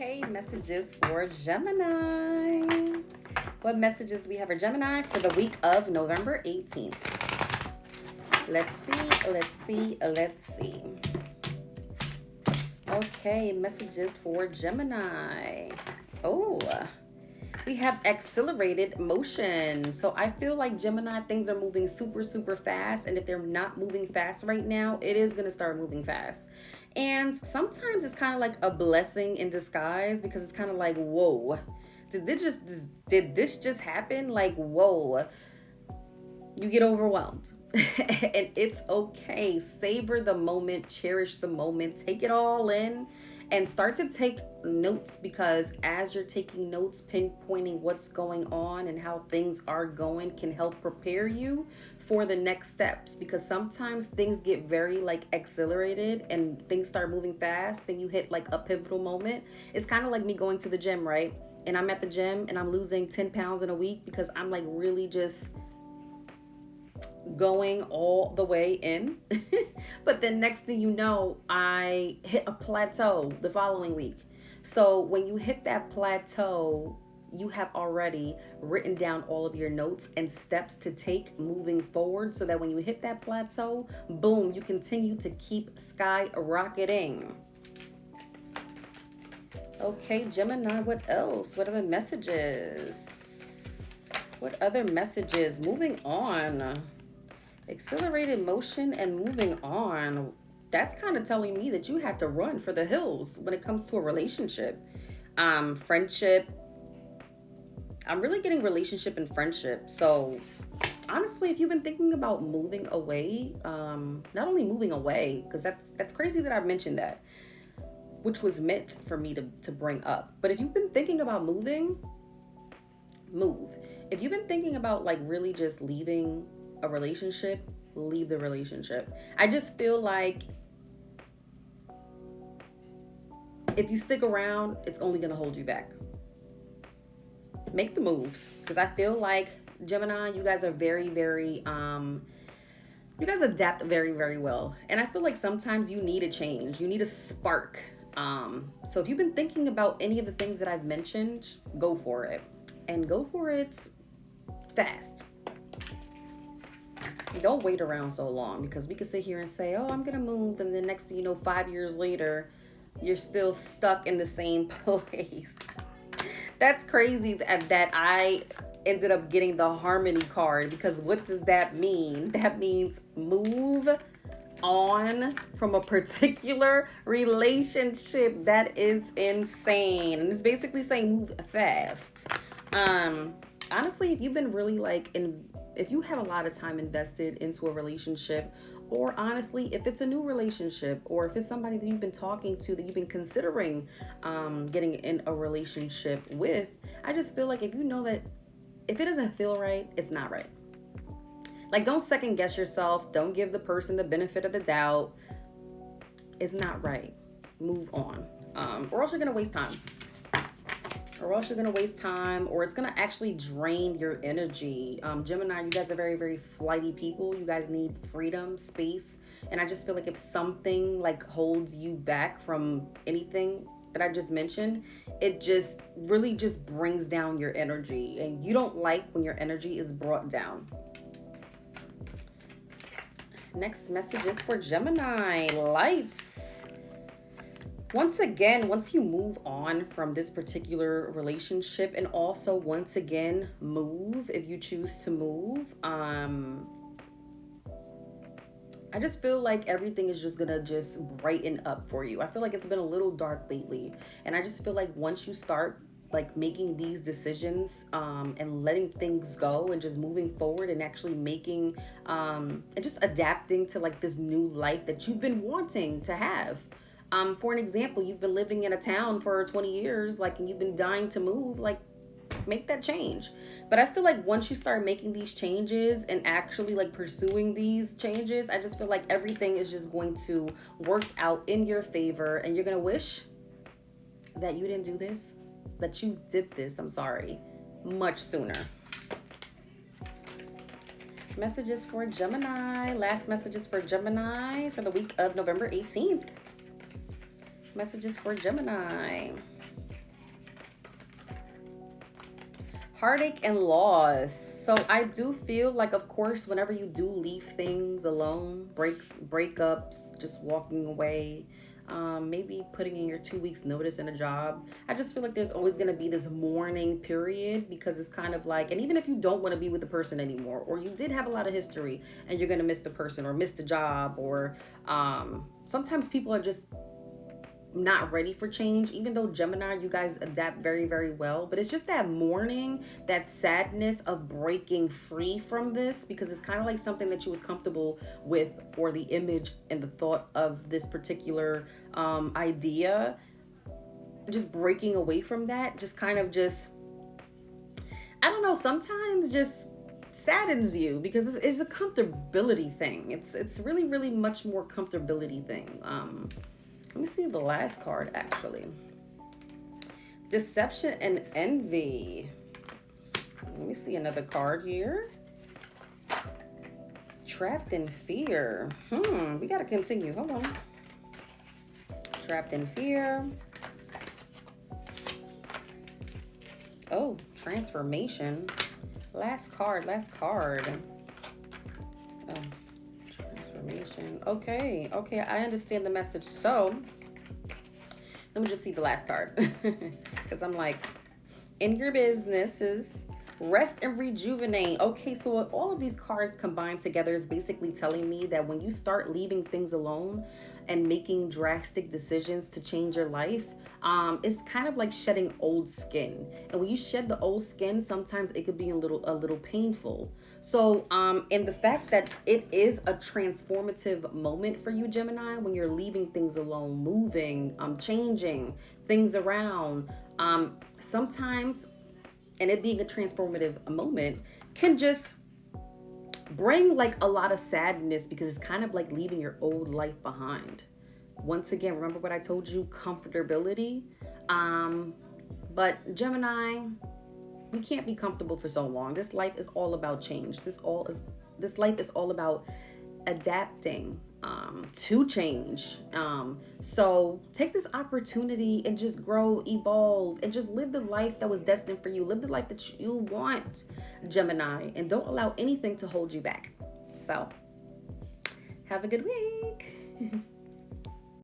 Okay, messages for Gemini. What messages do we have for Gemini for the week of November 18th? Let's see. Okay, messages for Gemini. Oh, we have accelerated motion. So I feel like Gemini, things are moving super fast. And if they're not moving fast right now, it is going to start moving fast. And sometimes it's kind of like a blessing in disguise because it's kind of like, whoa, did this just happen? Like, whoa, you get overwhelmed. And it's okay. Savor the moment, cherish the moment, take it all in, and start to take notes, because as you're taking notes, pinpointing what's going on and how things are going can help prepare you for the next steps. Because sometimes things get very like accelerated and things start moving fast, then you hit like a pivotal moment. It's kind of like me going to the gym, right? And I'm at the gym and I'm losing 10 pounds in a week because I'm like really just going all the way in. But then next thing you know, I hit a plateau the following week. So when you hit that plateau, you have already written down all of your notes and steps to take moving forward, so that when you hit that plateau, boom, you continue to keep skyrocketing. Okay, Gemini, what else? What other messages? What other messages? Moving on. Accelerated motion and moving on. That's kind of telling me that you have to run for the hills when it comes to a relationship. Friendship. I'm really getting relationship and friendship. So honestly, if you've been thinking about moving away, not only moving away, because that's crazy that I've mentioned that, which was meant for me to bring up. But if you've been thinking about moving, move. If you've been thinking about like really just leaving a relationship, leave the relationship. I just feel like if you stick around, it's only going to hold you back. Make the moves, because I feel like Gemini, you guys are very you guys adapt very well, and I feel like sometimes you need a change, you need a spark. So if you've been thinking about any of the things that I've mentioned, go for it, and go for it fast. Don't wait around so long, because we could sit here and say, oh, I'm gonna move, and then next thing you know, 5 years later, you're still stuck in the same place. That's crazy that I ended up getting the harmony card, because what does that mean? That means move on from a particular relationship. That is insane. And it's basically saying move fast. Honestly, if you've been really if you have a lot of time invested into a relationship, or honestly, if it's a new relationship, or if it's somebody that you've been talking to, that you've been considering getting in a relationship with, I just feel like if you know that if it doesn't feel right, it's not right. Like, don't second guess yourself. Don't give the person the benefit of the doubt. It's not right. Move on. Or else you're going to waste time. Or it's going to actually drain your energy. Gemini, you guys are very flighty people. You guys need freedom, space. And I just feel like if something like holds you back from anything that I just mentioned, it just really just brings down your energy. And you don't like when your energy is brought down. Next message is for Gemini. Lights. Once again, once you move on from this particular relationship, and also once again move if you choose to move, I just feel like everything is just gonna just brighten up for you. I feel like it's been a little dark lately, and I just feel like once you start like making these decisions, and letting things go and just moving forward and actually making and just adapting to like this new life that you've been wanting to have. For an example, you've been living in a town for 20 years, like, and you've been dying to move, like, make that change. But I feel like once you start making these changes and actually like pursuing these changes, I just feel like everything is just going to work out in your favor, and you're gonna wish that you didn't do this, that you did this, much sooner. Messages for Gemini. Last messages for Gemini for the week of November 18th. Messages for Gemini. Heartache and loss. So I do feel like, of course, whenever you do leave things alone, breakups, just walking away, maybe putting in your 2 weeks notice in a job, I just feel like there's always going to be this mourning period, because it's kind of like, and even if you don't want to be with the person anymore, or you did have a lot of history and you're going to miss the person or miss the job, or sometimes people are just not ready for change. Even though Gemini, you guys adapt very, very well, but it's just that mourning, that sadness of breaking free from this, because it's kind of like something that you was comfortable with, or the image and the thought of this particular idea, just breaking away from that, just kind of just, I don't know, sometimes just saddens you, because it's a comfortability thing. It's really, really much more comfortability thing. Let me see the last card, actually. Deception and envy. Let me see another card here. Trapped in fear. We gotta continue. Hold on. Trapped in fear. Oh, transformation. Last card. Oh. Transformation. Okay, I understand the message. So let me just see the last card, because I'm like, in your businesses, rest and rejuvenate. Okay, so all of these cards combined together is basically telling me that when you start leaving things alone and making drastic decisions to change your life, it's kind of like shedding old skin. And when you shed the old skin, sometimes it could be a little painful. So, and the fact that it is a transformative moment for you, Gemini, when you're leaving things alone, moving, changing things around, sometimes, and it being a transformative moment, can just bring like a lot of sadness, because it's kind of like leaving your old life behind. Once again, remember what I told you, comfortability. But Gemini, we can't be comfortable for so long. This life is all about change. This life is all about adapting to change. So take this opportunity and just grow, evolve, and just live the life that was destined for you. Live the life that you want, Gemini, and don't allow anything to hold you back. So have a good week.